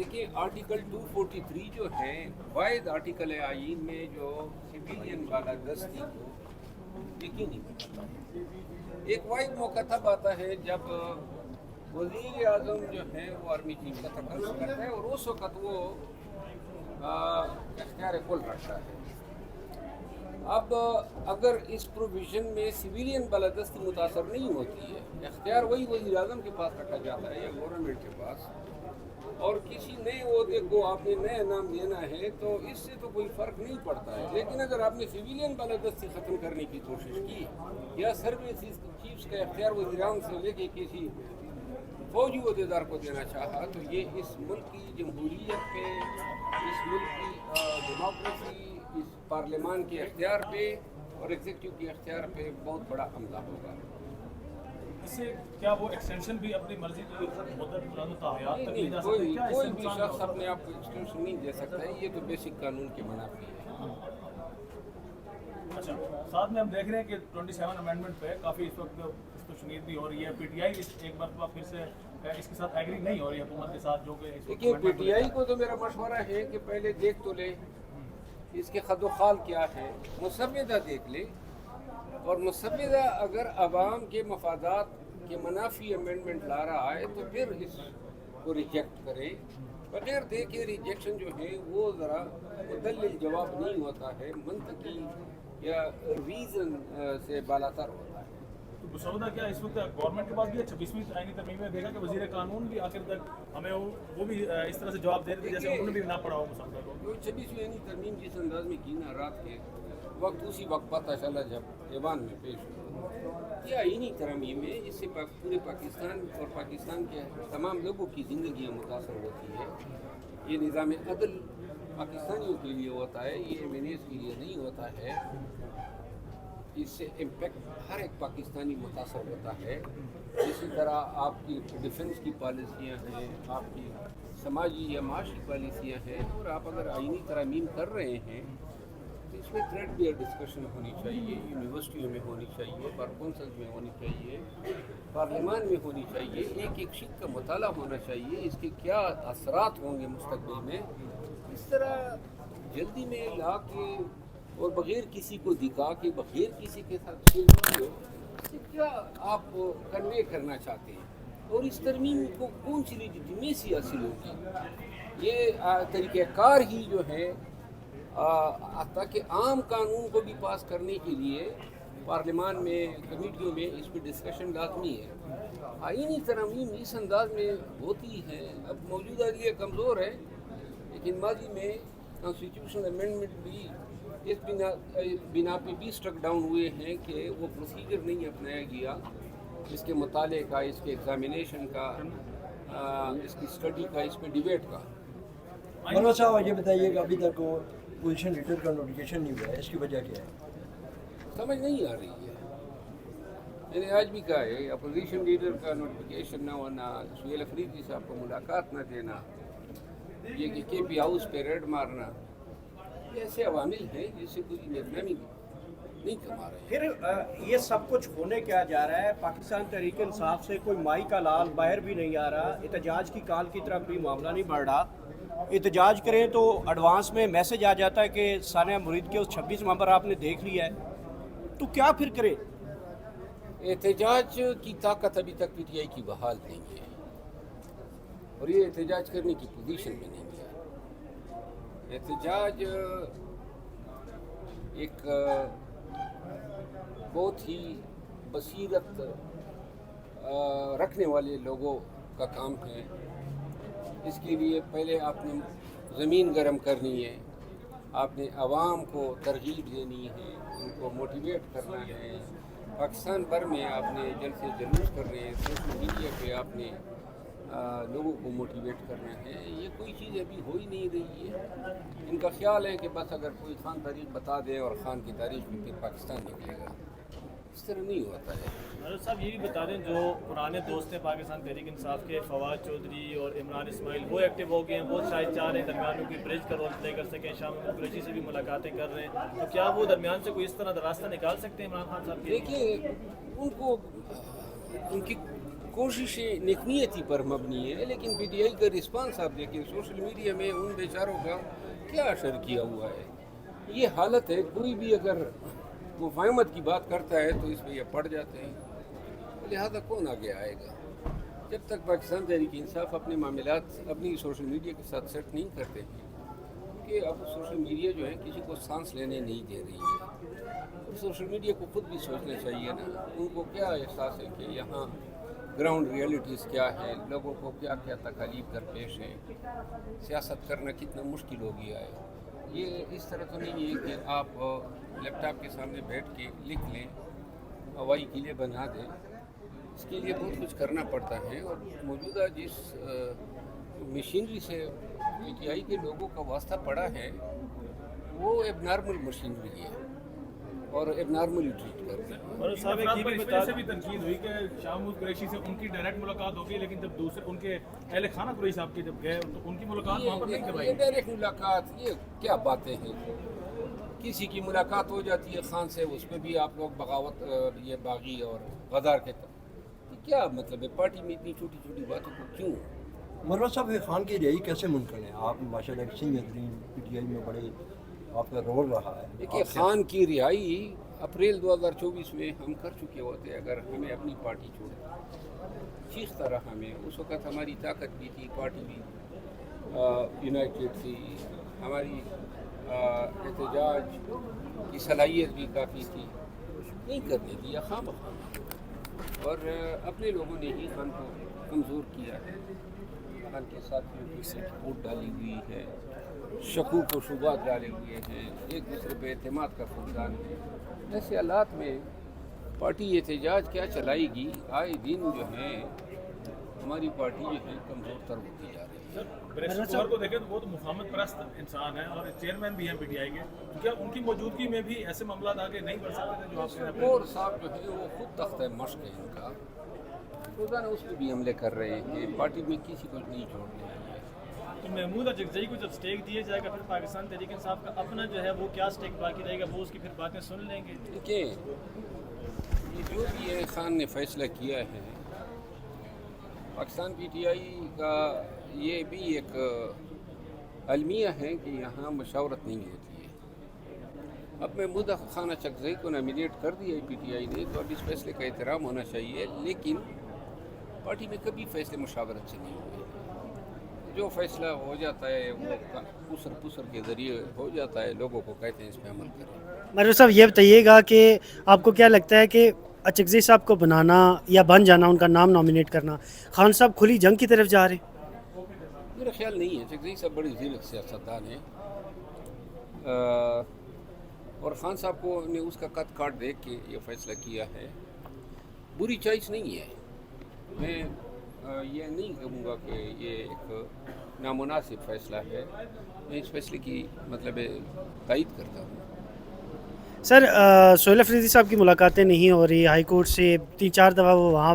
देखिए आर्टिकल 243 जो है वाहिद आर्टिकल है आइन में जो सिविलियन बालादस्ती को यकीनी बनाता है। एक वाहिद मौका तब आता है जब वज़ीर आज़म जो है वो आर्मी चीफ का तकर्र करता है और उस वक़्त वो इख्तियार कुल रखता है। अब अगर इस प्रोविज़न में सिविलियन बालादस्ती मुतासर नहीं होती है, इख्तियार वही वज़ीर आज़म के पास रखा जाता है या गवर्नमेंट के पास, और किसी नए ओहदे को आपने नया नाम देना है तो इससे तो कोई फ़र्क नहीं पड़ता है। लेकिन अगर आपने सिविलियन बालादस्ती ख़त्म करने की कोशिश की या सर्विस चीफ्स का इख्तियार वज़ीर से लेके किसी फौजी अहदेदार को देना चाहा तो ये इस मुल्क की जमहूरियत पे, इस मुल्क की डेमोक्रेसी, इस पार्लियामान के इख्तियार पे और एग्जीक्यूटिव के इख्तियार पे बहुत बड़ा हमला होगा। इससे क्या वो एक्सटेंशन भी अपनी मर्जी की मुद्दत तक ली जा सकती कोई है? क्या कोई इससे भी नुकसान शख्स होगा? अपने आप को एक्सटेंशन नहीं दे सकता है, ये तो बेसिक कानून के मुनाफी है। अच्छा, साथ में हम देख रहे हैं कि 27 अमेंडमेंट पे काफ़ी इस वक्त इस पर शुनीद भी हो रही है। पीटीआई एक बार फिर से इसके साथ एग्री नहीं हो रही है हुकूमत के साथ, जो कि इस वक्त देखिए amendment पीटीआई को तो मेरा मशवरा है कि पहले देख तो ले इसके खदोखाल क्या है, मुसव्विदा देख ले, और मुसव्विदा अगर अवाम के मफादात के मुनाफी अमेंडमेंट ला रहा है तो फिर इसको रिजेक्ट करे। बगैर देखे रिजेक्शन जो है वो ज़रा मुदल्लिल जवाब नहीं होता है, मंतकी या रीज़न से बालातर होता है। तो मुसवदा क्या इस वक्त गवर्नमेंट के पास भी है? 26वीं आईनी तरमीम में देखा कि वजीर कानून भी आखिर तक हमें वो भी इस तरह से जवाब दे रहे थे जैसे उन्होंने भी ना पढ़ा हो मुसवदा को। जो 26वीं यानी तरमीम जिस अंदाज में की ना रात के वक्त, उसी वक्त पता चला जब ऐवान में पेश हुआ। ये आईनी तरमीम है, इससे पूरे पाकिस्तान और पाकिस्तान के तमाम लोगों की ज़िंदगियाँ मुतासर होती है। ये निज़ाम अदल पाकिस्तानियों के लिए होता है, ये एमएनएस के लिए नहीं होता है। इससे इम्पेक्ट हर एक पाकिस्तानी मुतासर होता है। इसी तरह आपकी डिफेंस की पॉलिसियाँ हैं, आपकी समाजी या माशी पॉलिसियाँ हैं, और आप अगर आईनी तरमीम कर रहे हैं तो इसमें थ्रेड बेयर डिस्कशन होनी चाहिए, यूनिवर्सिटियों में होनी चाहिए, बार कौंसल्स में होनी चाहिए, पार्लियामान में होनी चाहिए, एक एक शीट का मुताला होना चाहिए, इसके क्या असरात होंगे मुस्तकबिल में। इस तरह जल्दी में ला के और बग़ैर किसी को दिखा के, बग़ैर किसी के साथ क्या आप कन्वे करना चाहते हैं, और इस तरमीम को कौन सी लेजिटिमेसी हासिल होगी। ये तरीक़ाकार ही जो है ताकि आम कानून को भी पास करने के लिए पार्लियामान में, कमेटियों में इस पर डिस्कशन लाजमी है। आईनी तरमीम इस अंदाज में होती है। अब मौजूदा लिए कमज़ोर है, लेकिन माजी में कॉन्स्टिट्यूशनल अमेंडमेंट भी इस बिना पे भी स्ट्रक डाउन हुए हैं कि वो प्रोसीजर नहीं अपनाया गया इसके मुताले का, इसके एग्जामिनेशन का, इसकी स्टडी का, इस पर डिबेट का। मौलाना साहब ये बताइए कि अभी तक वो पोजीशन लीडर का नोटिफिकेशन नहीं हुआ है, इसकी वजह क्या है? समझ नहीं आ रही है। मैंने आज भी कहा है, अपोजिशन लीडर का नोटिफिकेशन ना होना, सुहेल अफरीदी साहब को मुलाकात न देना, ये कि KP हाउस पे रेड मारना, ये ऐसे अवामिल हैं जिससे कोई निर्णय नहीं कमा रहे हैं। फिर ये सब कुछ होने क्या जा रहा है? पाकिस्तान तहरीक इंसाफ से कोई माई का लाल बाहर भी नहीं आ रहा, एहतजाज की काल की तरफ भी मामला नहीं बढ़ रहा। एहतजाज करें तो एडवांस में मैसेज आ जाता है कि सानिया मुरीद के उस 26 नंबर आपने देख लिया है, तो क्या फिर करें? एहतजाज की ताकत अभी तक PTI की बहाल नहीं है, और ये एहतजाज करने की पोजीशन में नहीं है। एहतजाज एक बहुत ही बसीरत रखने वाले लोगों का काम है। इसके लिए पहले आपने ज़मीन गर्म करनी है, आपने आवाम को तरगीब देनी है, उनको मोटिवेट करना है। पाकिस्तान भर में आपने जलसे जुलूस करने हैं, सोशल मीडिया पे आपने लोगों को मोटिवेट करना है। ये कोई चीज़ अभी हो ही नहीं रही है। इनका ख्याल है कि बस अगर कोई खान तारीख बता दे और खान की तारीख में फिर पाकिस्तान निकलेगा, इस तरह नहीं होता है। मनोज साहब ये भी बता दें, जो पुराने दोस्त हैं पाकिस्तान तहरीक इंसाफ के, फवाद चौधरी और इमरान इस्माइल, वो एक्टिव हो गए हैं, वो शायद चाह रहे हैं दरमियान में कोई ब्रिज का रोल प्ले कर सकें, शाम कुरैशी से भी मुलाकातें कर रहे हैं, तो क्या वो दरमियान से कोई इस तरह का रास्ता निकाल सकते हैं इमरान खान साहब के? देखिए, उनको उनकी कोशिशें नेकनीयती पर मबनी है, लेकिन पीटीआई का रिस्पांस आप देखें सोशल मीडिया में उन बेचारों का क्या असर किया हुआ है। ये हालत है, कोई भी अगर मुफाहमत की बात करता है तो इसमें ये पड़ जाते हैं, लिहाजा कौन आगे आएगा। जब तक पाकिस्तान तहरीक इंसाफ अपने मामलात अपनी सोशल मीडिया के साथ सेट नहीं करते हैं, क्योंकि अब सोशल मीडिया जो है किसी को सांस लेने नहीं दे रही है। और सोशल मीडिया को खुद भी सोचना चाहिए ना, उनको क्या एहसास है कि यहाँ ग्राउंड रियलिटीज़ क्या है, लोगों को क्या क्या तकालीफ दरपेश हैं, सियासत करना कितना मुश्किल हो गया है। ये इस तरह तो नहीं है कि आप लैपटॉप के सामने बैठ के लिख लें, हवाई किले बना दें। इसके लिए बहुत कुछ करना पड़ता है, और मौजूदा जिस मशीनरी से पीटीआई के लोगों का वास्ता पड़ा है वो एबनॉर्मल मशीनरी है और एबनॉर्मली ट्रीट करते हैं। और साहब एक ये भी बता से भी तनकीद हुई कि शाह महमूद कुरैशी से उनकी डायरेक्ट मुलाकात हो गई, लेकिन जब दूसरे उनके अहले खाना कुरैशी साहब के जब गए तो उनकी मुलाकात वहाँ पर नहीं करवाई। ये डायरेक्ट मुलाकात, ये क्या बातें हैं। किसी की मुलाकात हो जाती है खान से, उस पर भी आप लोग बगावत, ये बागी और गद्दार के क्या मतलब है। पार्टी में इतनी छोटी छोटी बातों को क्यों। मरवा साहब, खान की रिहाई कैसे मुमकिन है? आप माशाल्लाह सीनियर तरीन पीटीआई में बड़े आपका रोल रहा है। देखिए, खान की रिहाई अप्रैल 2024 में हम कर चुके होते अगर हमें अपनी पार्टी छोड़ चीखता रहा हमें। उस वक़्त हमारी ताकत भी थी, पार्टी भी यूनाइटेड थी, हमारी एहतजाज की सलाहियत भी काफ़ी थी, नहीं करने दिया खामखा, और अपने लोगों ने ही खान को कमज़ोर किया है। खान के साथियों की वोट डाली हुई है, शकूक व शुबात डाले हुए हैं, एक दूसरे पर एतमाद का फुकदान है। ऐसे हालात में पार्टी एहतजाज क्या चलाएगी। आए दिन जो है हमारी पार्टी जो है कमज़ोर तर होती जा रही है। बृहस्पतिवार को देखें तो वो तो मुफाहमत परस्त इंसान है और चेयरमैन भी हैं पीटीआई के, तो क्या उनकी मौजूदगी में भी ऐसे मामला आगे नहीं बढ़ सकते थे जो आपके? और साहब जो है वो खुद तख्त मश्क है इनका, रोज़ाना उस पर भी हमले कर रहे हैं, पार्टी में किसी को नहीं छोड़ने हैं। तो महमूद अजगजई को जब स्टेक दिया जाएगा फिर पाकिस्तान तहरीक इंसाफ का अपना जो है वो क्या स्टेक बाकी रहेगा, वो उसकी फिर बातें सुन लेंगे? देखिए, ये जो भी है खान ने फैसला किया है, पाकिस्तान पीटीआई का ये भी एक अलमिया है कि यहाँ मशावरत नहीं होती है। अब महमूद खान अजगजई को नॉमिनेट कर दिया है पीटीआई ने, तो अब इस फैसले का एहतराम होना चाहिए, लेकिन पार्टी में कभी फैसले मशावरत से नहीं हुए। जो फैसला हो जाता है वो पुसर के ज़रिए हो जाता है, लोगों को कहते हैं इस पर अमल करें। मरवा साहब ये बताइएगा कि आपको क्या लगता है कि अजगजई साहब को बनाना या बन जाना, उनका नाम नॉमिनेट करना, खान साहब खुली जंग की तरफ जा रहे हैं? मेरा ख्याल नहीं है। अजगजई साहब बड़ी ज़ीरक सियासतदान हैं, और ख़ान साहब को ने उसका कद काट देख के ये फैसला किया है। बुरी चॉइस नहीं है। मैं ये नहीं कहूँगा कि ये एक नामुनासिब फ़ैसला है। मैं इस फैसले की मतलब तायद करता हूँ। सर, सोहेल अफरीदी साहब की मुलाकातें नहीं हो रही, हाई कोर्ट से 3-4 दफ़ा वो वहाँ